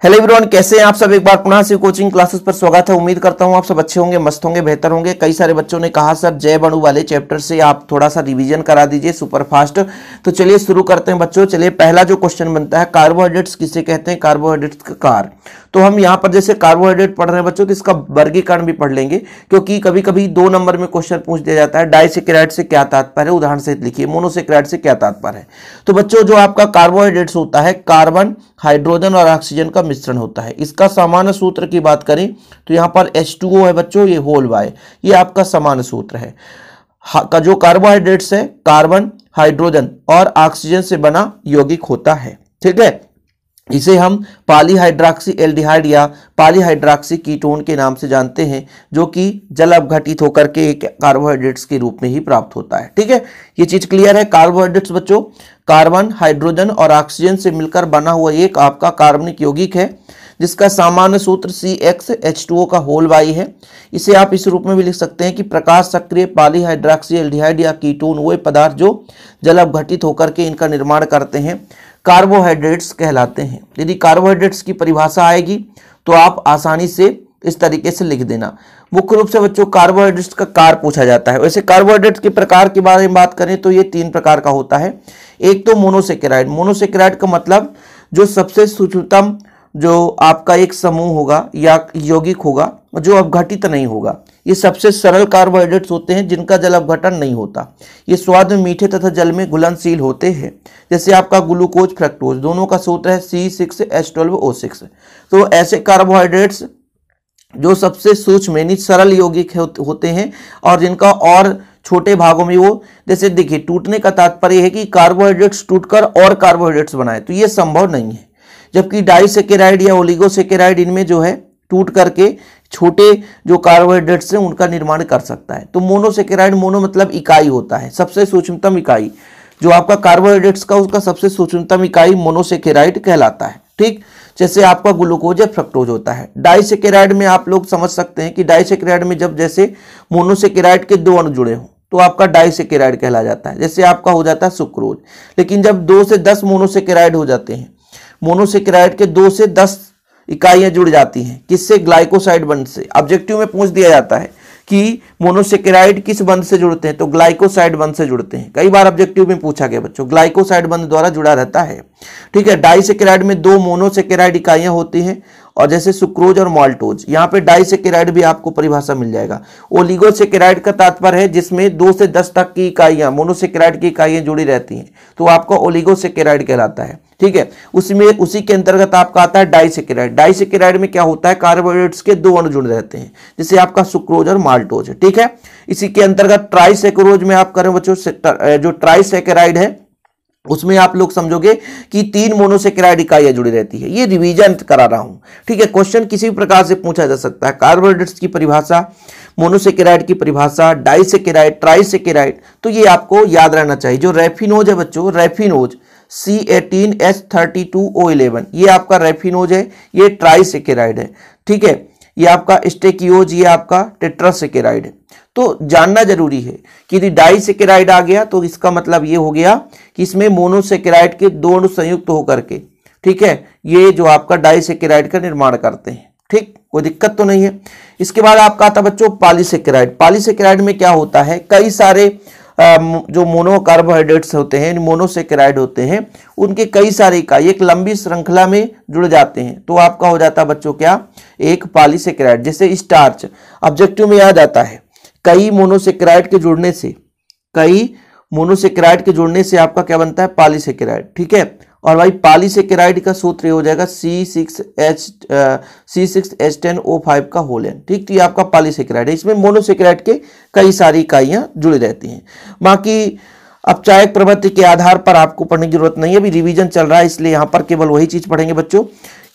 Hello everyone, कैसे हैं आप सब। एक बार पुनः से कोचिंग क्लासेस पर स्वागत है। उम्मीद करता हूं आप सब अच्छे होंगे, मस्त होंगे, बेहतर होंगे। कई सारे बच्चों ने कहा सर जैव अणु वाले चैप्टर से आप थोड़ा सा रिवीजन करा दीजिए सुपर फास्ट। तो चलिए शुरू करते हैं बच्चों। चलिए पहला जो क्वेश्चन बनता है, कार्बोहाइड्रेट्स किसे कहते हैं, कार्बोहाइड्रेट्स का कार। तो हम यहाँ पर जैसे कार्बोहाइड्रेट पढ़ रहे हैं बच्चों, तो इसका वर्गीकरण भी पढ़ लेंगे, क्योंकि कभी कभी 2 नंबर में क्वेश्चन पूछ दिया जाता है डाइसेकेराइड से क्या तात्पर्य है। उदाहरण से लिखिए मोनोसेकेराइड से क्या तात्पर्य है। तो बच्चों जो आपका कार्बोहाइड्रेट्स होता है, कार्बन, हाइड्रोजन और ऑक्सीजन का मिश्रण होता है। इसका सामान्य सूत्र की बात करें तो यहाँ पर H2O है बच्चों, ये होल बाय, ये आपका सामान्य सूत्र है। का जो कार्बोहाइड्रेट्स है, कार्बन, हाइड्रोजन और ऑक्सीजन से बना यौगिक होता है। ठीक है, इसे हम पॉलीहाइड्रॉक्सी एल्डिहाइड या पॉलीहाइड्रॉक्सी कीटोन के नाम से जानते हैं, जो कि जल अपघटित होकर के एक कार्बोहाइड्रेट्स के रूप में ही प्राप्त होता है। ठीक है, ये चीज क्लियर है। कार्बोहाइड्रेट्स बच्चों कार्बन, हाइड्रोजन और ऑक्सीजन से मिलकर बना हुआ एक आपका कार्बनिक यौगिक है, जिसका सामान्य सूत्र CxH2O का होल बाई है। इसे आप इस रूप में भी लिख सकते हैं कि प्रकाश सक्रिय पॉलीहाइड्रॉक्सी एल्डिहाइड या कीटोन वे पदार्थ जो जल अपघटित होकर के इनका निर्माण करते हैं कार्बोहाइड्रेट्स कहलाते हैं। यदि कार्बोहाइड्रेट्स की परिभाषा आएगी तो आप आसानी से इस तरीके से लिख देना। मुख्य रूप से बच्चों कार्बोहाइड्रेट्स का कार पूछा जाता है। वैसे कार्बोहाइड्रेट्स के प्रकार के बारे में बात करें तो ये 3 प्रकार का होता है। एक तो मोनोसेकेराइड। मोनोसेकेराइड का मतलब जो सबसे सूक्ष्मतम जो आपका एक समूह होगा या यौगिक होगा जो अपघटित नहीं होगा। ये सबसे सरल कार्बोहाइड्रेट्स होते हैं जिनका जल अपघटन नहीं होता। ये स्वाद में मीठे तथा जल में घुलनशील होते हैं। जैसे आपका ग्लूकोज, फ्रक्टोज, दोनों का सूत्र है C6H12O6। तो ऐसे कार्बोहाइड्रेट्स जो सबसे सूक्ष्म यानी सरल यौगिक होते हैं और जिनका और छोटे भागों में वो, जैसे देखिए टूटने का तात्पर्य है कि कार्बोहाइड्रेट्स टूटकर और कार्बोहाइड्रेट्स बनाए, तो ये संभव नहीं है। जबकि डाइसेकेराइड या ओलिगोसेकेराइड इनमें जो है टूट करके छोटे जो कार्बोहाइड्रेट्स हैं उनका निर्माण कर सकता है। तो मोनोसेकेराइड, मोनो मतलब इकाई होता है, सबसे सूक्ष्मतम इकाई जो आपका कार्बोहाइड्रेट्स का, उसका सबसे सूक्ष्मतम इकाई मोनोसेकेराइड कहलाता है। ठीक, जैसे आपका ग्लूकोज या फ्रक्टोज होता है। डाइसेकेराइड में आप लोग समझ सकते हैं कि डाइसेकेराइड में जब जैसे मोनोसेकेराइड के 2 अणु जुड़े हों तो आपका डाइसेकेराइड कहला जाता है। जैसे आपका हो जाता है सुक्रोज। लेकिन जब 2 से 10 मोनोसेकेराइड हो जाते हैं, मोनोसेकेराइड के 2 से 10 इकाइयां जुड़ जाती हैं, किससे, ग्लाइकोसाइड बंध से। ऑब्जेक्टिव में पूछ दिया जाता है कि मोनोसेकेराइड किस बंध से जुड़ते हैं, तो ग्लाइकोसाइड बंध से जुड़ते हैं। कई बार ऑब्जेक्टिव में पूछा गया बच्चों, ग्लाइकोसाइड बंध द्वारा जुड़ा रहता है। ठीक है, डाइसेकेराइड में 2 मोनोसेकेराइड इकाइयां होती हैं, और जैसे सुक्रोज और माल्टोज। यहाँ पे डाइसेकेराइड भी आपको परिभाषा मिल जाएगा। ओलिगोसेकेराइड का तात्पर्य है जिसमें 2 से 10 तक की इकाइयां, मोनोसेकेराइड की इकाइयां जुड़ी रहती हैं, तो आपका ओलिगोसेकेराइड कहलाता है। ठीक है, उसी के अंतर्गत आपका आता है डाइसेकेराइड। डाइसेकेराइड में क्या होता है, कार्बोहाइड्रेट्स के 2 अणु जुड़ रहते हैं, जैसे आपका सुक्रोज और माल्टोज। ठीक है, इसी के अंतर्गत ट्राइसेकेरोज में आप करें बच्चों, जो ट्राइसेकेराइड है उसमें आप लोग समझोगे कि 3 मोनोसेकेराइड इकाइयां जुड़ी रहती है। ये रिवीजन करा रहा हूं। ठीक है, क्वेश्चन किसी भी प्रकार से पूछा जा सकता है। कार्बोहाइड्रेट्स की परिभाषा, मोनोसेकेराइड की परिभाषा, डाइसेकेराइड, ट्राइसेकेराइड, तो ये आपको याद रहना चाहिए। जो रेफिनोज है बच्चों, रेफिनोज C18H32O11, ये आपका रेफिनोज है, ये ट्राइसेकेराइड है। ठीक है, ये आपका स्टेकियोज, ये आपका टेट्रासेकेराइड है। तो जानना जरूरी है कि यदि डाइसेकेराइड आ गया तो इसका मतलब ये हो गया कि इसमें मोनोसेकेराइड के 2 अणु संयुक्त होकर के, ठीक है, ये जो आपका डाइसेकेराइड का निर्माण करते हैं। ठीक, कोई दिक्कत तो नहीं है। इसके बाद आपका आता बच्चों पॉलीसेकेराइड। पॉलीसेकेराइड में क्या होता है, कई सारे जो मोनो कार्बोहाइड्रेट्स होते हैं, मोनोसेकेराइड होते हैं, उनके कई सारे इकाई एक लंबी श्रृंखला में जुड़ जाते हैं, तो आपका हो जाता है बच्चों क्या, एक पॉलीसेकेराइड। जैसे स्टार्च, ऑब्जेक्टिव में याद आता है, कई मोनोसेकेराइड के जुड़ने से आपका क्या बनता है, पॉलीसेकेराइड। ठीक है, और भाई पॉलीसेकेराइड का सूत्र हो जाएगा C6H10O5 का होल एन। ठीक, तो ये आपका पॉलीसेकेराइड है। इसमें मोनोसेकेराइड के कई सारी इकाइयां जुड़ी रहती हैं। बाकी अपचायक प्रवृत्ति के आधार पर आपको पढ़ने की जरूरत नहीं है, अभी रिवीजन चल रहा है, इसलिए यहां पर केवल वही चीज पढ़ेंगे बच्चों।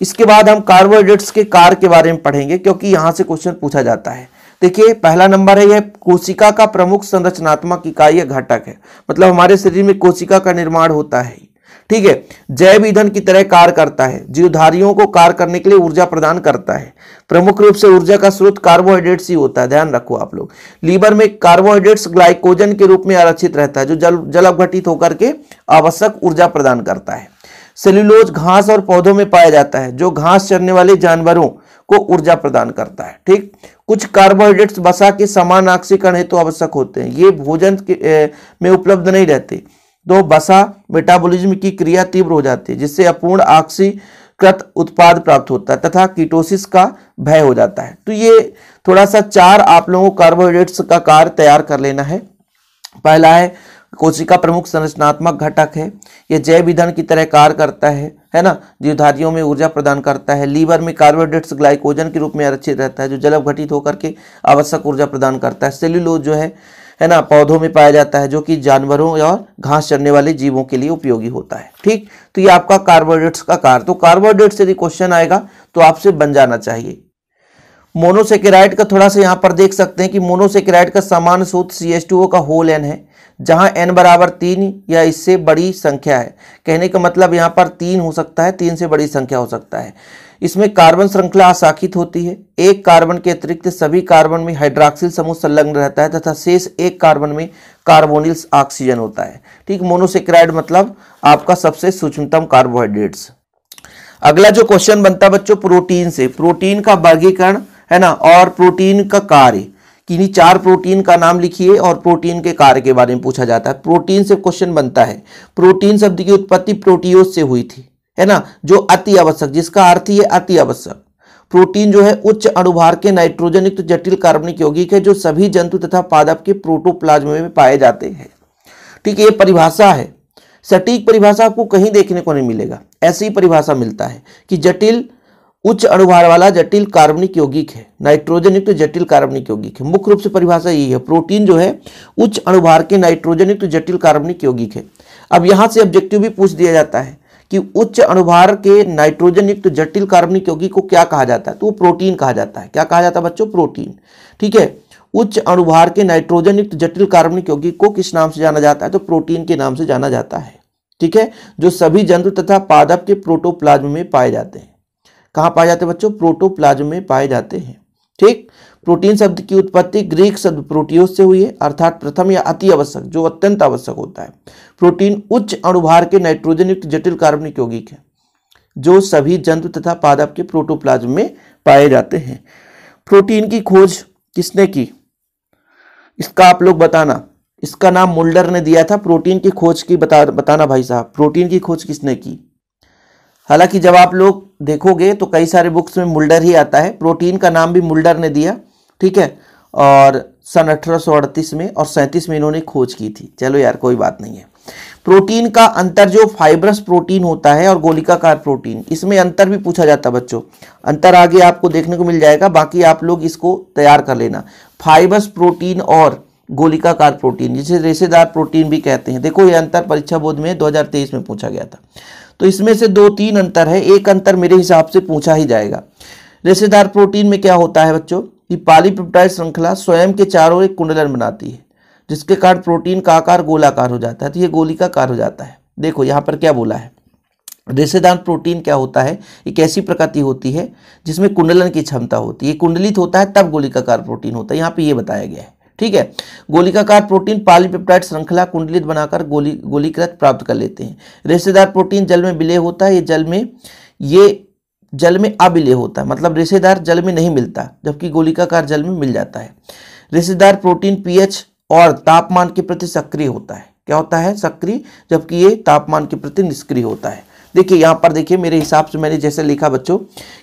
इसके बाद हम कार्बोहाइड्रेट्स के कार के बारे में पढ़ेंगे, क्योंकि यहां से क्वेश्चन पूछा जाता है। देखिए पहला नंबर है, यह कोशिका का प्रमुख संरचनात्मक इकाई या घटक है, मतलब हमारे शरीर में कोशिका का निर्माण होता है। ठीक है, जैव ईंधन की तरह कार्य करता है, जीवधारियों को कार्य करने के लिए ऊर्जा प्रदान करता है। प्रमुख रूप से ऊर्जा का स्रोत कार्बोहाइड्रेट्स ही होता है, ध्यान रखो आप लोग। लीवर में कार्बोहाइड्रेट्स ग्लाइकोजन के रूप में आरक्षित रहता है, जो जल अपघटित होकर के आवश्यक ऊर्जा प्रदान करता है। सेल्यूलोज घास और पौधों में पाया जाता है, जो घास चरने वाले जानवरों को ऊर्जा प्रदान करता है। ठीक, कुछ कार्बोहाइड्रेट्स वसा के समान ऑक्सीकरण हेतु आवश्यक होते हैं, ये भोजन में उपलब्ध नहीं रहते, तो वसा मेटाबॉलिज्म की क्रिया तीव्र हो जाती है, जिससे अपूर्ण ऑक्सीकृत उत्पाद प्राप्त होता है तथा कीटोसिस का भय हो जाता है। तो ये थोड़ा सा 4 आप लोगों को कार्बोहाइड्रेट्स का कार्य तैयार कर लेना है। पहला है कोशिका प्रमुख संरचनात्मक घटक है, यह जैव ईंधन की तरह कार्य करता है ना, जीवधारियों में ऊर्जा प्रदान करता है। लीवर में कार्बोहाइड्रेट्स ग्लाइकोजन के रूप में आरक्षित रहता है, जो जल घटित होकर के आवश्यक ऊर्जा प्रदान करता है। सेल्यूलोज जो है ना, पौधों में पाया जाता है, जो कि जानवरों और घास चरने वाले जीवों के लिए उपयोगी होता है। ठीक, तो ये आपका कार्बोहाइड्रेट्स का कार्य। तो कार्बोहाइड्रेट्स यदि क्वेश्चन आएगा तो आपसे बन जाना चाहिए। मोनोसेकेराइड का थोड़ा सा यहाँ पर देख सकते हैं कि मोनोसेकेराइड का सामान्य सूत्र CH2O का होल n है, जहां n बराबर 3 या इससे बड़ी संख्या है। कहने का मतलब यहाँ पर 3 हो सकता है, 3 से बड़ी संख्या हो सकता है। इसमें कार्बन श्रृंखला अशाखित होती है, एक कार्बन के अतिरिक्त सभी कार्बन में हाइड्रॉक्सिल समूह संलग्न रहता है तथा शेष एक कार्बन में कार्बोनिल ऑक्सीजन होता है। ठीक, मोनोसेकेराइड मतलब आपका सबसे सूक्ष्मतम कार्बोहाइड्रेट्स। अगला जो क्वेश्चन बनता है बच्चों प्रोटीन से, प्रोटीन का वर्गीकरण है ना, और प्रोटीन का कार्य। किन्हीं 4 प्रोटीन का नाम लिखिए और प्रोटीन के कार्य के बारे में पूछा जाता है। प्रोटीन से क्वेश्चन बनता है। प्रोटीन शब्द की उत्पत्ति प्रोटियोज से हुई थी, है ना, जो अति आवश्यक, जिसका अर्थ ही है अति आवश्यक। प्रोटीन जो है उच्च अणुभार के नाइट्रोजन युक्त जटिल कार्बनिक यौगिक है, जो सभी जंतु तथा पादप के प्रोटोप्लाज्म में पाए जाते हैं। ठीक है, ये परिभाषा है, सटीक परिभाषा आपको कहीं देखने को नहीं मिलेगा। ऐसी परिभाषा मिलता है कि जटिल उच्च अणुभार वाला जटिल कार्बनिक यौगिक है, नाइट्रोजन युक्त जटिल कार्बनिक यौगिक है। मुख्य रूप से परिभाषा यही है, प्रोटीन जो है उच्च अणुभार के नाइट्रोजन युक्त जटिल कार्बनिक यौगिक है। अब यहां से ऑब्जेक्टिव भी पूछ दिया जाता है कि उच्च अणुभार के नाइट्रोजन युक्त जटिल कार्बनिक यौगिक को क्या कहा जाता है, तो वो प्रोटीन कहा जाता है। क्या कहा जाता है बच्चों? प्रोटीन। ठीक है, उच्च अणुभार के नाइट्रोजन युक्त जटिल कार्बनिक यौगिक को किस नाम से जाना जाता है? तो प्रोटीन के नाम से जाना जाता है। ठीक है, जो सभी जंतु तथा पादप के प्रोटोप्लाज्म में पाए जाते हैं। कहां पाए जाते हैं बच्चों? प्रोटोप्लाज्म में पाए जाते हैं। ठीक, प्रोटीन शब्द की उत्पत्ति ग्रीक शब्द प्रोटियोस से हुई है, अर्थात प्रथम या अति आवश्यक, जो अत्यंत आवश्यक होता है। प्रोटीन उच्च अणुभार के नाइट्रोजन युक्त जटिल कार्बनिक यौगिक है, जो सभी जंतु तथा पादप के प्रोटोप्लाज्म में पाए जाते हैं। प्रोटीन की खोज किसने की? इसका आप लोग बताना। इसका नाम मुल्डर ने दिया था। प्रोटीन की खोज की बताना भाई साहब, प्रोटीन की खोज किसने की? हालांकि जब आप लोग देखोगे तो कई सारे बुक्स में मुल्डर ही आता है, प्रोटीन का नाम भी मुल्डर ने दिया। ठीक है, और सन 1838 में और 37 में इन्होंने खोज की थी। चलो यार कोई बात नहीं है। प्रोटीन का अंतर, जो फाइब्रस प्रोटीन होता है और गोलिकाकार प्रोटीन, इसमें अंतर भी पूछा जाता है बच्चों। अंतर आगे आपको देखने को मिल जाएगा, बाकी आप लोग इसको तैयार कर लेना। फाइब्रस प्रोटीन और गोलिकाकार प्रोटीन, जिसे रेशेदार प्रोटीन भी कहते हैं। देखो ये अंतर परीक्षा बोर्ड में 2023 में पूछा गया था। तो इसमें से 2-3 अंतर है, एक अंतर मेरे हिसाब से पूछा ही जाएगा। रेशेदार प्रोटीन में क्या होता है बच्चों कि पॉलीपेप्टाइड श्रृंखला स्वयं के चारों एक कुंडलन बनाती है, जिसके कारण प्रोटीन का आकार गोलाकार हो जाता है, तो ये गोलिकाकार हो जाता है। देखो यहाँ पर क्या बोला है, रेशेदार प्रोटीन क्या होता है, एक ऐसी प्रकृति होती है जिसमें कुंडलन की क्षमता होती है, कुंडलित होता है तब गोलिकाकार प्रोटीन होता है। यहाँ पे ये बताया गया है। ठीक है, गोलिकाकार प्रोटीन पॉलीपेप्टाइड श्रृंखला कुंडलित बनाकर गोलीकृत प्राप्त कर लेते हैं। रेशेदार प्रोटीन जल में विलय होता है, ये जल में अविलय होता है, मतलब रेशेदार जल में नहीं मिलता, जबकि गोलिकाकार जल में मिल जाता है। रेशेदार प्रोटीन पीएच और तापमान के प्रति सक्रिय होता है। क्या होता है? सक्रिय, जबकि ये तापमान के प्रति निष्क्रिय होता है। देखिए यहाँ पर देखिए, मेरे हिसाब से मैंने जैसे लिखा बच्चों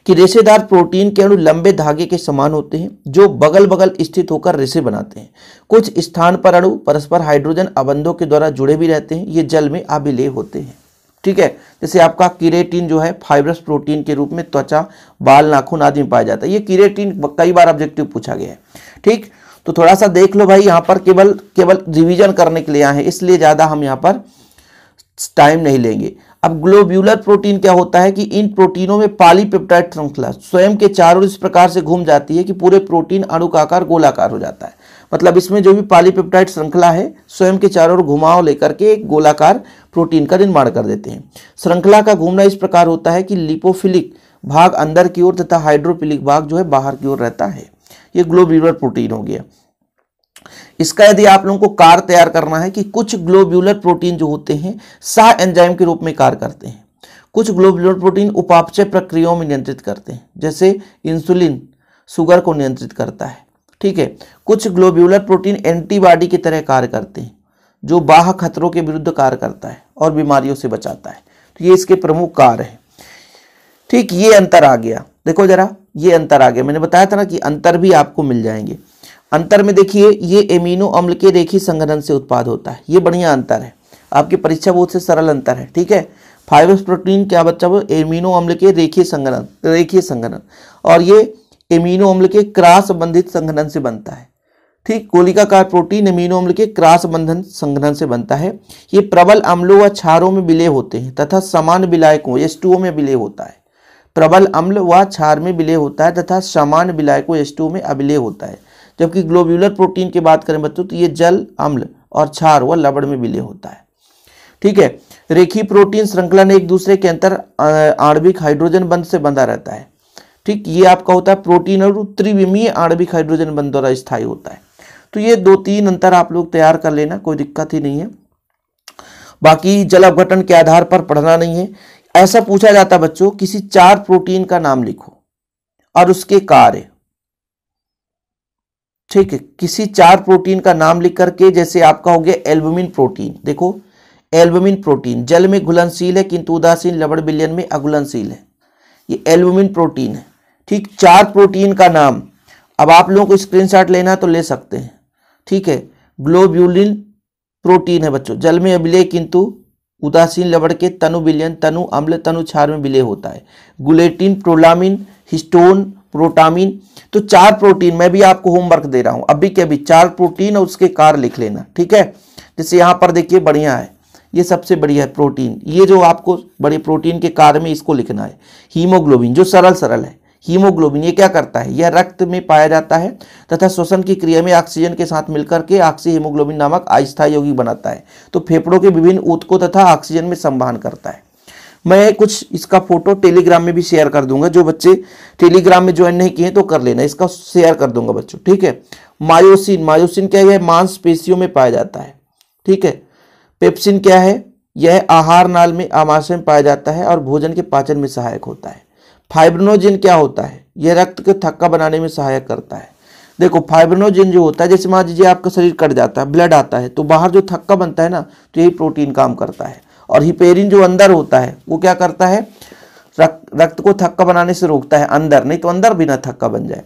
कि रेशेदार प्रोटीन के अणु लंबे धागे के समान होते हैं, जो बगल बगल स्थित होकर रेशे बनाते हैं। कुछ स्थान पर अणु परस्पर हाइड्रोजन अबंधों के द्वारा जुड़े भी रहते हैं। ये जल में अविलय होते हैं। ठीक है, जैसे आपका कीरेटिन जो है फाइब्रस प्रोटीन के रूप में त्वचा, बाल, नाखून आदि में पाया जाता है। ये कीरेटिन कई बार ऑब्जेक्टिव पूछा गया है। ठीक, तो थोड़ा सा देख लो भाई, यहाँ पर केवल रिवीजन करने के लिए आए हैं, इसलिए ज्यादा हम यहाँ पर टाइम नहीं लेंगे। अब ग्लोब्यूलर प्रोटीन क्या होता है कि इन प्रोटीनों में पॉलीपेप्टाइड श्रृंखला स्वयं के चारों इस प्रकार से घूम जाती है कि पूरे प्रोटीन अणु का आकार गोलाकार हो जाता है। मतलब इसमें जो भी पॉलीपेप्टाइड श्रृंखला है स्वयं के चारों ओर घुमाव लेकर के एक गोलाकार प्रोटीन का निर्माण कर देते हैं। श्रृंखला का घूमना इस प्रकार होता है कि लिपोफिलिक भाग अंदर की ओर तथा हाइड्रोफिलिक भाग जो है बाहर की ओर रहता है। ये ग्लोब्यूलर प्रोटीन हो गया। इसका यदि आप लोगों को कार्य तैयार करना है कि कुछ ग्लोब्यूलर प्रोटीन जो होते हैं सह एंजाइम के रूप में कार्य करते हैं, कुछ ग्लोब्यूलर प्रोटीन उपापचय प्रक्रियाओं में नियंत्रित करते हैं, जैसे इंसुलिन शुगर को नियंत्रित करता है। ठीक है, कुछ ग्लोब्यूलर प्रोटीन एंटीबॉडी की तरह कार्य करते हैं, जो बाह्य खतरों के विरुद्ध कार्य करता है और बीमारियों से बचाता है। तो ये इसके प्रमुख कार्य हैं। ठीक, ये अंतर आ गया, देखो जरा ये अंतर आ गया। मैंने बताया था ना कि अंतर भी आपको मिल जाएंगे। अंतर में देखिए, ये एमिनो अम्ल के रेखीय संघनन से उत्पाद होता है, ये बढ़िया अंतर है, आपकी परीक्षा बहुत से सरल अंतर है। ठीक है, फाइब्रस प्रोटीन क्या बच्चा, वो एमिनो अम्ल के रेखीय संघनन, और ये एमिनो अम्ल के क्रॉस संबंधित संघनन से बनता है। ठीक, गोलिकाकार प्रोटीन एमिनो अम्ल के क्रॉस बंधन संघनन से बनता है। ये प्रबल अम्लों व क्षारों में विलय होते हैं तथा समान विलायकों H2O में विलय होता है। प्रबल अम्ल व क्षार में विलय होता है तथा समान विलायकों H2O में अविलय होता है। जबकि ग्लोब्यूलर प्रोटीन की बात करें बच्चों, तो ये जल, अम्ल और क्षार व लवण में विलय होता है। ठीक है, रेखीय प्रोटीन श्रृंखला ने एक दूसरे के अंतर आणविक हाइड्रोजन बंध से बंधा रहता है। ठीक, ये आपका होता है प्रोटीन और त्रिविमीय आणविक हाइड्रोजन बंध द्वारा स्थायी होता है। तो ये 2-3 अंतर आप लोग तैयार कर लेना, कोई दिक्कत ही नहीं है। बाकी जल अपघटन के आधार पर पढ़ना नहीं है। ऐसा पूछा जाता है बच्चों, किसी 4 प्रोटीन का नाम लिखो और उसके कार्य। ठीक है, किसी 4 प्रोटीन का नाम लिख करके, जैसे आपका हो गया एल्बुमिन प्रोटीन। देखो, एल्बुमिन प्रोटीन जल में घुलनशील है किंतु उदासीन लवण विलयन में अघुलनशील है, ये एल्बुमिन प्रोटीन है। ठीक, 4 प्रोटीन का नाम अब आप लोगों को स्क्रीनशॉट लेना है तो ले सकते हैं। ठीक है, ग्लोब्यूलिन प्रोटीन है बच्चों, जल में अविलय किंतु उदासीन लवण के तनु विलयन, तनु अम्ल, तनु क्षार में विलय होता है। Glutelin, prolamin, histone, protamine. तो 4 प्रोटीन, मैं भी आपको होमवर्क दे रहा हूं अभी के अभी, 4 प्रोटीन और उसके कार्य लिख लेना। ठीक है, जैसे यहां पर देखिए बढ़िया है, ये सबसे बढ़िया है प्रोटीन, ये जो आपको बड़े प्रोटीन के कार्य में इसको लिखना है। हीमोग्लोबिन, जो सरल है, हीमोग्लोबिन ये क्या करता है, यह रक्त में पाया जाता है तथा श्वसन की क्रिया में ऑक्सीजन के साथ मिलकर के ऑक्सी हीमोग्लोबिन नामक अस्थायी यौगिक बनाता है। तो फेफड़ों के विभिन्न ऊतकों तथा ऑक्सीजन में संवहन करता है। मैं कुछ इसका फोटो टेलीग्राम में भी शेयर कर दूंगा, जो बच्चे टेलीग्राम में ज्वाइन नहीं किए तो कर लेना, इसका शेयर कर दूंगा बच्चों। ठीक है, मायोसिन, मायोसिन क्या है, मांसपेशियों में पाया जाता है। ठीक है, पेप्सिन क्या है, यह आहार नाल में आमाशय में पाया जाता है और भोजन के पाचन में सहायक होता है। फाइब्रिनोजिन क्या होता है, यह रक्त के थक्का बनाने में सहायक करता है। देखो, फाइब्रिनोजिन जो होता है, जैसे मान लीजिए आपका शरीर कट जाता है, ब्लड आता है, तो बाहर जो थक्का बनता है ना, तो यही प्रोटीन काम करता है। और हिपेरिन जो अंदर होता है, वो क्या करता है, रक्त को थक्का बनाने से रोकता है अंदर, नहीं तो अंदर भी ना थक्का बन जाए।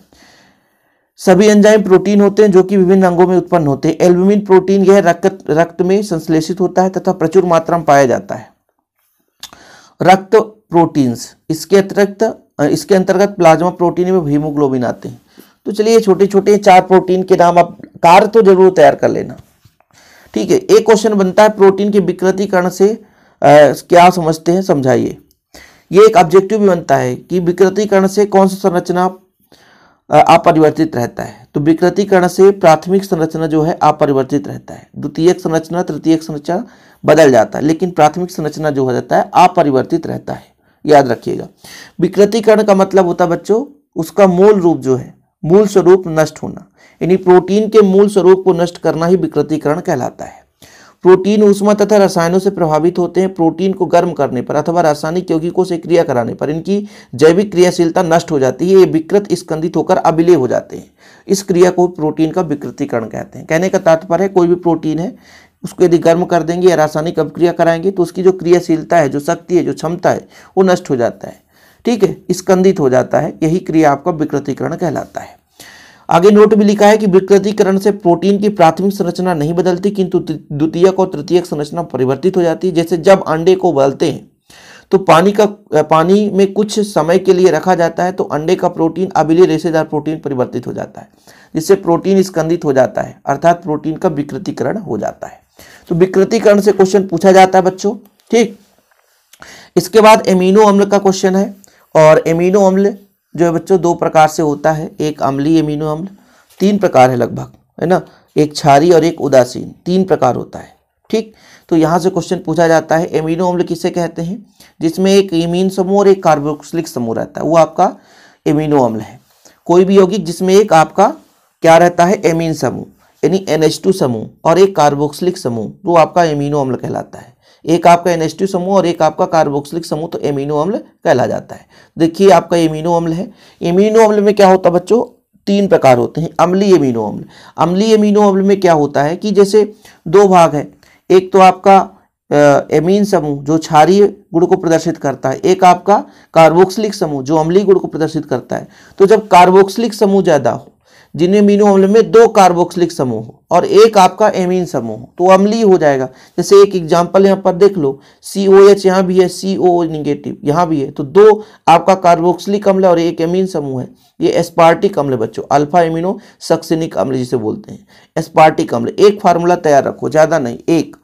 सभी एंजाइम प्रोटीन होते हैं जो कि विभिन्न अंगों में उत्पन्न होते हैं। एल्बुमिन प्रोटीन यह रक्त में संश्लेषित होता है तथा प्रचुर मात्रा में पाया जाता है। रक्त प्रोटीन्स, इसके अंतर्गत प्लाज्मा प्रोटीन में हीमोग्लोबिन आते हैं। तो चलिए छोटे छोटे 4 प्रोटीन के नाम आप कार्य तो जरूर तैयार कर लेना। ठीक है, एक क्वेश्चन बनता है प्रोटीन के विकृतीकरण से क्या समझते हैं, समझाइए। ये एक ऑब्जेक्टिव भी बनता है कि विकृतीकरण से कौन सा संरचना अपरिवर्तित रहता है। तो विकृतीकरण से प्राथमिक संरचना जो है अपरिवर्तित रहता है, द्वितीयक संरचना तृतीयक संरचना बदल जाता है, लेकिन प्राथमिक संरचना जो हो जाता है अपरिवर्तित रहता है, याद रखिएगा। विकृतीकरण का मतलब होता है बच्चों, उसका मूल रूप जो है, मूल स्वरूप नष्ट होना, यानी प्रोटीन के मूल स्वरूप को नष्ट करना ही विकृतीकरण कहलाता है। प्रोटीन ऊष्मा तथा रसायनों से प्रभावित होते हैं। प्रोटीन को गर्म करने पर अथवा रासायनिक यौगिकों से क्रिया कराने पर इनकी जैविक क्रियाशीलता नष्ट हो जाती है, ये विकृत स्कंदित होकर अविलय हो जाते हैं। इस क्रिया को प्रोटीन का विकृतीकरण कहते हैं। कहने का तात्पर्य है, कोई भी प्रोटीन है, उसको यदि गर्म कर देंगे या रासायनिक अभिक्रिया कराएंगे तो उसकी जो क्रियाशीलता है, जो शक्ति है, जो क्षमता है, वो नष्ट हो जाता है। ठीक है, स्कंदित हो जाता है, यही क्रिया आपका विकृतीकरण कहलाता है। आगे नोट में लिखा है कि विकृतीकरण से प्रोटीन की प्राथमिक संरचना नहीं बदलती किंतु द्वितीयक और तृतीयक संरचना परिवर्तित हो जाती है। जैसे जब अंडे को उबालते हैं तो पानी में कुछ समय के लिए रखा जाता है तो अंडे का प्रोटीन अविलय रेशेदार प्रोटीन परिवर्तित हो जाता है, जिससे प्रोटीन स्कंदित हो जाता है, अर्थात प्रोटीन का विकृतीकरण हो जाता है। तो विकृतीकरण से क्वेश्चन पूछा जाता है बच्चों। ठीक, इसके बाद एमिनो अम्ल का क्वेश्चन है, और एमिनो अम्ल जो है बच्चों 2 प्रकार से होता है, एक अम्लीय एमिनो अम्ल, 3 प्रकार है लगभग, है ना, एक क्षारीय और एक उदासीन, 3 प्रकार होता है। ठीक, तो यहाँ से क्वेश्चन पूछा जाता है एमिनो अम्ल किसे कहते हैं, जिसमें एक इमीन समूह और एक कार्बोक्सिलिक समूह रहता है, वो आपका एमिनो अम्ल है। कोई भी यौगिक जिसमें एक आपका क्या रहता है, एमीन समूह यानी NH2 समूह और एक कार्बोक्सिलिक समूह, वो आपका एमिनो अम्ल कहलाता है। एक आपका NH2 समूह और एक आपका कार्बोक्सिलिक समूह, तो एमिनो अम्ल कहला जाता है। देखिए आपका एमिनो अम्ल है। एमिनो अम्ल में क्या होता है बच्चों, 3 प्रकार होते हैं। अम्लीय एमिनो अम्ल, अम्लीय एमिनो अम्ल में क्या होता है कि जैसे 2 भाग है, एक तो आपका एमीन समूह जो क्षारीय गुण को प्रदर्शित करता है, एक आपका कार्बोक्सिलिक समूह जो अम्लीय गुण को प्रदर्शित करता है। तो जब कार्बोक्सिलिक समूह ज्यादा हो, जिन एमिनो अम्ल में 2 कार्बोक्सिलिक समूह हो और एक आपका एमीन समूह हो, तो अम्लीय हो जाएगा। जैसे एक एग्जांपल यहाँ पर देख लो, COH यहाँ भी है, CO निगेटिव यहाँ भी है, तो 2 आपका कार्बोक्सिलिक अम्ल और एक एमीन समूह है, ये एस्पार्टिक अम्ल बच्चों, अल्फा एमिनो सक्सिनिक अम्ल जिसे बोलते हैं, एस्पार्टिक अम्ल। एक फार्मूला तैयार रखो, ज्यादा नहीं, एक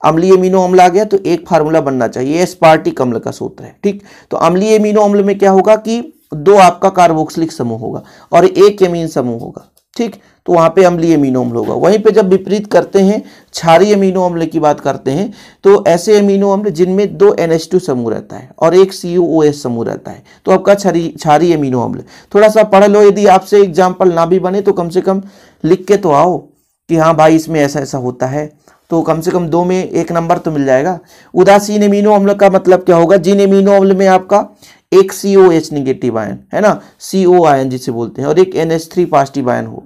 अम्लीय एमिनो अम्ल आ गया तो एक फार्मूला बनना चाहिए, एस्पार्टिक अम्ल का सूत्र है, ठीक। तो अम्लीय एमिनो अम्ल में क्या होगा कि 2 आपका कार्बोक्सिलिक समूह होगा और एक एमीन समूह होगा, ठीक। तो वहां पे अम्लीय एमिनो अम्ल होगा। वहीं पे जब विपरीत करते हैं, क्षारीय एमिनो अम्ल की बात करते हैं, तो ऐसे एमिनो अम्ल जिनमें 2 NH2 समूह रहता है और एक COOH समूह रहता है, तो आपका क्षारीय एमिनो अम्ल। थोड़ा सा पढ़ लो, यदि आपसे एग्जाम्पल ना भी बने तो कम से कम लिख के तो आओ कि हाँ भाई इसमें ऐसा ऐसा होता है, तो कम से कम 2 में 1 नंबर तो मिल जाएगा। उदासीन एमिनो अम्ल का मतलब क्या होगा, जिन एमिनो अम्ल में आपका एक COH निगेटिव आयन है ना, CO आयन जिसे बोलते हैं, और एक NH3 पॉजिटिव आयन हो,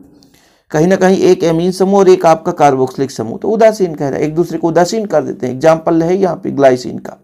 कहीं ना कहीं एक एमीन समूह और एक आपका कार्बोक्सिलिक समूह, तो उदासीन कह रहा है, एक दूसरे को उदासीन कर देते हैं। एग्जाम्पल है यहाँ पे ग्लाइसिन का।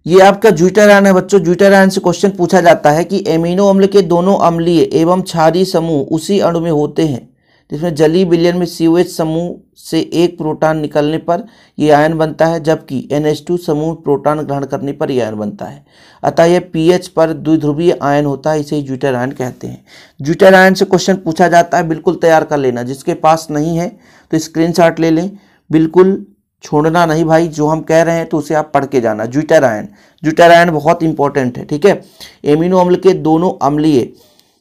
ये आपका ज्यूटर आयन है बच्चों। ज्यूटर आयन से क्वेश्चन पूछा जाता है कि एमिनो अम्ल के दोनों अम्लीय एवं क्षारीय समूह उसी अणु में होते हैं, जिसमें जलीय विलयन में COH समूह से एक प्रोटॉन निकलने पर यह आयन बनता है, जबकि NH2 समूह प्रोटॉन ग्रहण करने पर यह आयन बनता है। अतः यह pH पर द्विध्रुवीय आयन होता है, इसे ही ज्यूटर आयन कहते हैं। ज्यूटर आयन से क्वेश्चन पूछा जाता है, बिल्कुल तैयार कर लेना। जिसके पास नहीं है तो स्क्रीनशॉट ले लें, बिल्कुल छोड़ना नहीं भाई, जो हम कह रहे हैं तो उसे आप पढ़ के जाना। ज्यूटर आयन, ज्यूटर आयन बहुत इंपॉर्टेंट है, ठीक है। एमिनो अम्ल के दोनों अम्लीय,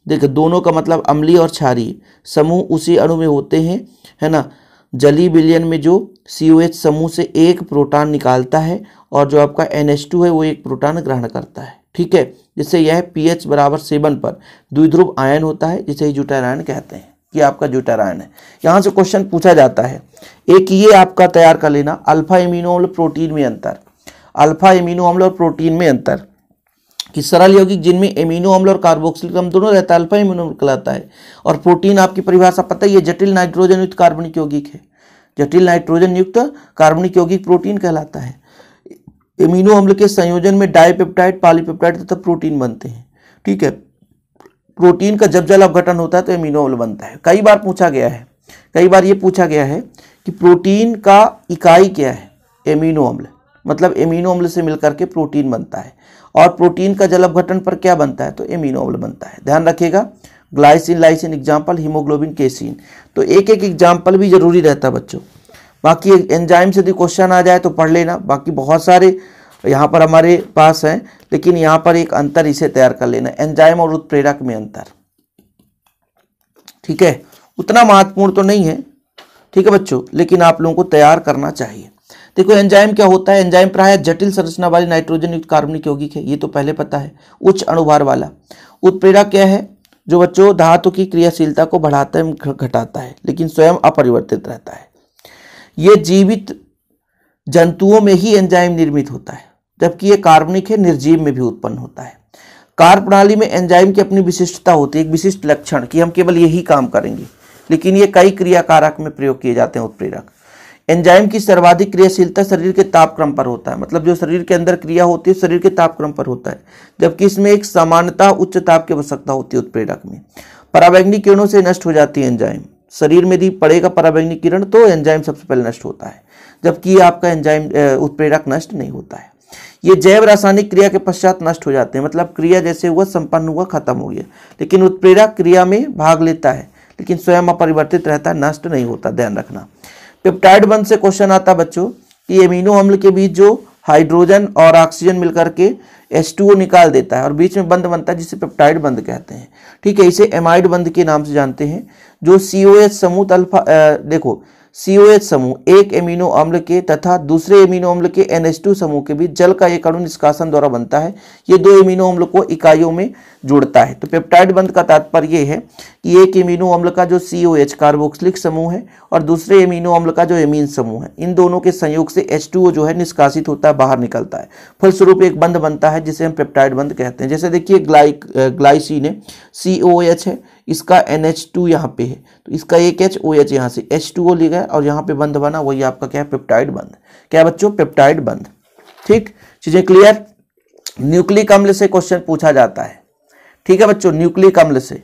देखो दोनों का मतलब अम्लीय और क्षारीय समूह उसी अणु में होते हैं, है ना। जलीय विलयन में जो COH समूह से एक प्रोटॉन निकालता है और जो आपका NH2 है वो एक प्रोटॉन ग्रहण करता है, ठीक है। जिससे यह pH बराबर 7 पर द्विध्रुव आयन होता है, जिसे ज्यूटर आयन कहते हैं। ये आपका ज्यूटर आयन है। यहाँ से क्वेश्चन पूछा जाता है, एक ये आपका तैयार कर लेना, अल्फा एमिनो अम्ल प्रोटीन में अंतर। अल्फा एमिनो अम्ल और प्रोटीन में अंतर कि सरल यौगिक जिनमें एमिनो अम्ल और कार्बोक्सिलिक अम्ल दोनों रहता है, अल्फा एमिनो अम्ल कहलाता है। और प्रोटीन आपकी परिभाषा पता ही है, जटिल नाइट्रोजन युक्त कार्बनिक यौगिक है। जटिल नाइट्रोजन युक्त कार्बनिक यौगिक प्रोटीन कहलाता है। एमिनो अम्ल के संयोजन में डाइपेप्टाइड, पॉलीपेप्टाइड तथा प्रोटीन बनते हैं, ठीक है। प्रोटीन का जब जल अपघटन होता है तो एमिनो अम्ल बनता है। कई बार पूछा गया है, कई बार ये पूछा गया है कि प्रोटीन का इकाई क्या है, एमिनो अम्ल, मतलब एमिनो अम्ल से मिलकर के प्रोटीन बनता है। और प्रोटीन का जल अपघटन पर क्या बनता है, तो एमिनो अम्ल बनता है। ध्यान रखिएगा, glycine, lysine example, haemoglobin, casein, तो एक एक एग्जाम्पल भी जरूरी रहता है बच्चों। बाकी एंजाइम से यदि क्वेश्चन आ जाए तो पढ़ लेना, बाकी बहुत सारे यहाँ पर हमारे पास हैं, लेकिन यहाँ पर एक अंतर इसे तैयार कर लेना, एंजाइम और उत्प्रेरक में अंतर, ठीक है। उतना महत्वपूर्ण तो नहीं है, ठीक है बच्चों, लेकिन आप लोगों को तैयार करना चाहिए। देखो एंजाइम क्या होता है, एंजाइम प्रायः जटिल संरचना वाली नाइट्रोजन युक्त कार्बनिक यौगिक है, ये तो पहले पता है, उच्च अणुभार वाला। उत्प्रेरक क्या है, जो बच्चों धातु की क्रियाशीलता को बढ़ाता है, घटाता है, लेकिन स्वयं अपरिवर्तित रहता है। ये जीवित जंतुओं में ही एंजाइम निर्मित होता है, जबकि ये कार्बनिक है, निर्जीव में भी उत्पन्न होता है। कार्य प्रणाली में एंजाइम की अपनी विशिष्टता होती है, एक विशिष्ट लक्षण कि हम केवल यही काम करेंगे, लेकिन ये कई क्रियाकारक में प्रयोग किए जाते हैं उत्प्रेरक। एंजाइम की सर्वाधिक क्रियाशीलता शरीर के तापक्रम पर होता है, मतलब जो शरीर के अंदर क्रिया होती है शरीर के तापक्रम पर होता है, जबकि इसमें एक सामान्यतः उच्च ताप की आवश्यकता होती है उत्प्रेरक में। पराबैंगनी किरणों से नष्ट हो जाती है एंजाइम, शरीर में यदि पड़ेगा पराबैंगनी किरण तो एंजाइम सबसे पहले नष्ट होता है, जबकि आपका एंजाइम उत्प्रेरक नष्ट नहीं होता है। ये जैव रासायनिक क्रिया के पश्चात नष्ट हो जाते हैं, मतलब क्रिया जैसे हुआ संपन्न हुआ खत्म हो गया, लेकिन उत्प्रेरक क्रिया में भाग लेता है, लेकिन स्वयं अपरिवर्तित रहता है, नष्ट नहीं होता, ध्यान रखना। पेप्टाइड बंध से क्वेश्चन आता बच्चों कि एमिनो अम्ल के बीच जो हाइड्रोजन और ऑक्सीजन मिलकर के H2O निकाल देता है और बीच में बंध बनता है, जिसे पेप्टाइड बंध कहते हैं, ठीक है। इसे एमाइड बंध के नाम से जानते हैं। जो COH समूह अल्फा देखो COH समूह एक एमिनो अम्ल के तथा दूसरे एमिनो अम्ल के NH2 समूह के बीच जल का एक अणु निष्कासन द्वारा बनता है। ये दो एमिनो अम्ल को इकाइयों में जोड़ता है। तो पेप्टाइड बंध का तात्पर्य ये है कि एक एमिनो अम्ल का जो COH कार्बोक्सिलिक समूह है और दूसरे एमिनो अम्ल का जो एमीन समूह है, इन दोनों के संयोग से H2O जो है निष्कासित होता है, बाहर निकलता है। फलस्वरूप एक बंध बनता है जिसे हम पेप्टाइड बंध कहते हैं। जैसे देखिए ग्लाइसिन है, COH है, इसका NH2 यहाँ पे है, तो इसका एक H OH यहाँ से H2O लिखा है और यहाँ पे बंध बना, वही आपका क्या है, पेप्टाइड बंध। क्या बच्चों, पेप्टाइड बंध। ठीक, चीजें क्लियर। न्यूक्लिक अम्ल से क्वेश्चन पूछा जाता है, ठीक है बच्चों, न्यूक्लिक अम्ल से,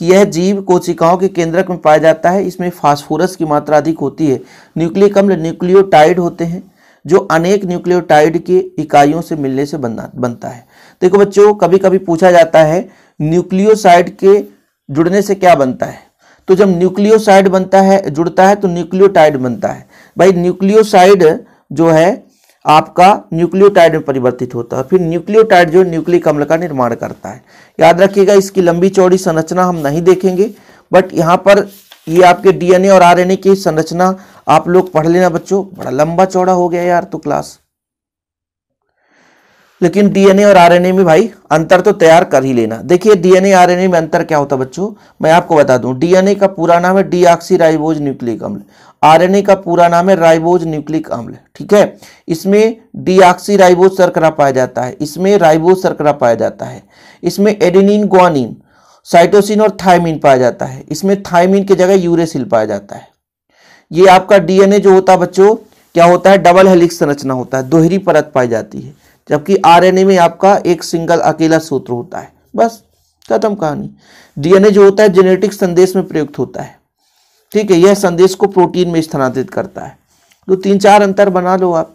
कि यह जीव कोशिकाओं के केंद्रक में पाया जाता है, इसमें फास्फोरस की मात्रा अधिक होती है। न्यूक्लिक अम्ल न्यूक्लियोटाइड होते हैं जो अनेक न्यूक्लियोटाइड की इकाइयों से मिलने से बनता है। देखो बच्चों, कभी कभी पूछा जाता है न्यूक्लियोसाइड के जुड़ने से क्या बनता है, तो जब न्यूक्लियोसाइड बनता है, जुड़ता है, तो न्यूक्लियोटाइड बनता है। भाई न्यूक्लियोसाइड जो है आपका न्यूक्लियोटाइड में परिवर्तित होता है, फिर न्यूक्लियोटाइड जो न्यूक्लिक अम्ल का निर्माण करता है। याद रखिएगा, इसकी लंबी चौड़ी संरचना हम नहीं देखेंगे, बट यहाँ पर ये आपके DNA और RNA की संरचना आप लोग पढ़ लेना बच्चों। बड़ा लंबा चौड़ा हो गया यार तो क्लास, लेकिन DNA और RNA में भाई अंतर तो तैयार कर ही लेना। देखिए DNA RNA में अंतर क्या होता है बच्चों, मैं आपको बता दूं। DNA का पूरा नाम है डीऑक्सीराइबोज न्यूक्लिक अम्ल, RNA का पूरा नाम है राइबोज न्यूक्लिक अम्ल। ठीक है, इसमें डीऑक्सीराइबोज शर्करा पाया जाता है, इसमें राइबोज शर्करा पाया जाता है, इसमें एडेनिन, ग्वानिन, साइटोसिन और थायमिन पाया जाता है, इसमें थायमिन की जगह यूरेसिल पाया जाता है। ये आपका DNA जो होता है बच्चों, क्या होता है, डबल हेलिक्स संरचना होता है, दोहरी परत पाई जाती है, जबकि RNA में आपका एक सिंगल अकेला सूत्र होता है। बस खत्म कहानी। DNA जो होता है जेनेटिक संदेश में प्रयुक्त होता है, ठीक है, यह संदेश को प्रोटीन में स्थानांतरित करता है। तो 3-4 अंतर बना लो आप,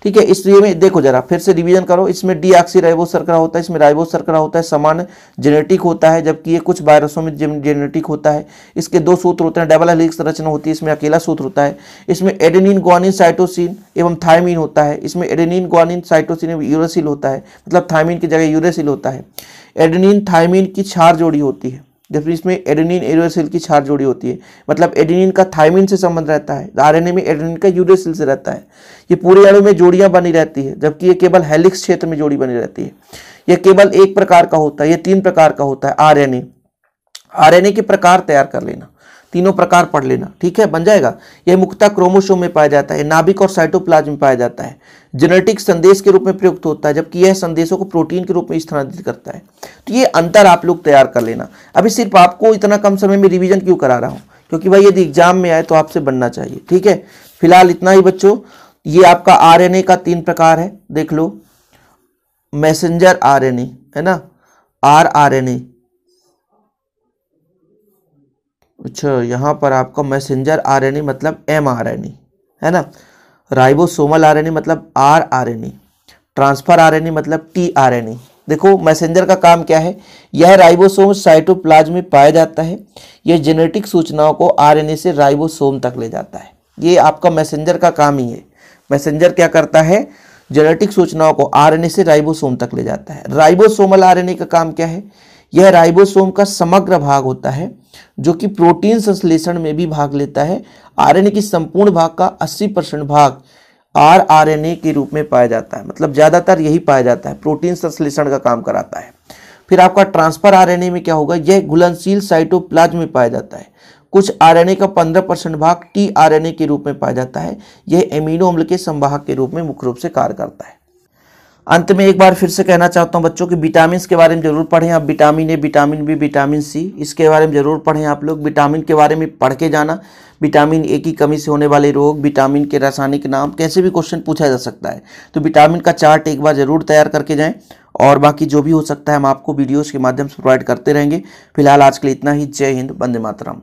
ठीक है। इसलिए में देखो जरा फिर से रिवीजन करो, इसमें डीऑक्सीराइबोज शर्करा होता है, इसमें राइबोज शर्करा होता है, समान जेनेटिक होता है, जबकि ये कुछ वायरसों में जेनेटिक होता है। इसके 2 सूत्र होते हैं, डबल हेलिक्स संरचना होती है, इसमें अकेला सूत्र होता है। इसमें एडेनिन, ग्वानिन, साइटोसिन एवं थायमिन होता है, इसमें एडेनिन, ग्वानिन, साइटोसिन एवं यूरेसिल होता है, मतलब थायमिन की जगह यूरेसिल होता है। एडेनिन थायमिन की क्षार जोड़ी होती है, जबकि इसमें एडेनिन यूरेसिल की क्षार जोड़ी होती है, मतलब एडेनिन का थायमिन से संबंध रहता है, RNA में एडेनिन का यूरेसिल से रहता है। ये पूरे अणु में जोड़ियां बनी रहती है, जबकि ये केवल हेलिक्स क्षेत्र में जोड़ी बनी रहती है। यह केवल एक प्रकार का होता है, ये 3 प्रकार का होता है। RNA के प्रकार तैयार कर लेना, तीनों प्रकार पढ़ लेना, ठीक है, बन जाएगा। यह मुख्यतः क्रोमोसोम में पाया जाता है, नाभिक और साइटोप्लाज्म में पाया जाता है, जेनेटिक संदेश के रूप में प्रयुक्त होता है, जबकि यह संदेशों को प्रोटीन के रूप में स्थानांतरित करता है। तो ये अंतर आप लोग तैयार कर लेना। अभी सिर्फ आपको इतना कम समय में रिवीजन क्यों करा रहा हूं, क्योंकि भाई यदि एग्जाम में आए तो आपसे बनना चाहिए, ठीक है। फिलहाल इतना ही बच्चों। ये आपका RNA का 3 प्रकार है, देख लो। मैसेंजर RNA है ना, rRNA, अच्छा यहाँ पर आपका मैसेंजर RNA मतलब mRNA है ना, राइबोसोमल RNA मतलब rRNA, ट्रांसफर RNA मतलब tRNA। देखो मैसेंजर का काम क्या है, यह राइबोसोम साइटोप्लाज्म में पाया जाता है, यह जेनेटिक सूचनाओं को RNA से राइबोसोम तक ले जाता है। ये आपका मैसेंजर का काम ही है। मैसेंजर क्या करता है, जेनेटिक सूचनाओं को RNA से राइबोसोम तक ले जाता है। राइबोसोमल RNA का काम क्या है, यह राइबोसोम का समग्र भाग होता है जो कि प्रोटीन संश्लेषण में भी भाग लेता है। RNA की संपूर्ण भाग का 80% भाग rRNA के रूप में पाया जाता है, मतलब ज्यादातर यही पाया जाता है, प्रोटीन संश्लेषण का काम कराता है। फिर आपका ट्रांसफर RNA में क्या होगा, यह घुलनशील साइटोप्लाज्म में पाया जाता है। कुछ RNA का 15% भाग tRNA के रूप में पाया जाता है। यह एमिनो अम्ल के संवाहक के रूप में मुख्य रूप से कार्य करता है। अंत में एक बार फिर से कहना चाहता हूं बच्चों कि विटामिन के बारे में जरूर पढ़ें आप। Vitamin A, vitamin B, vitamin C, इसके बारे में जरूर पढ़ें आप लोग। विटामिन के बारे में पढ़ के जाना, विटामिन ए की कमी से होने वाले रोग, विटामिन के रासायनिक नाम, कैसे भी क्वेश्चन पूछा जा सकता है। तो विटामिन का चार्ट एक बार जरूर तैयार करके जाएं, और बाकी जो भी हो सकता है हम आपको वीडियोज़ के माध्यम से प्रोवाइड करते रहेंगे। फिलहाल आज के लिए इतना ही। जय हिंद, वंदे मातरम।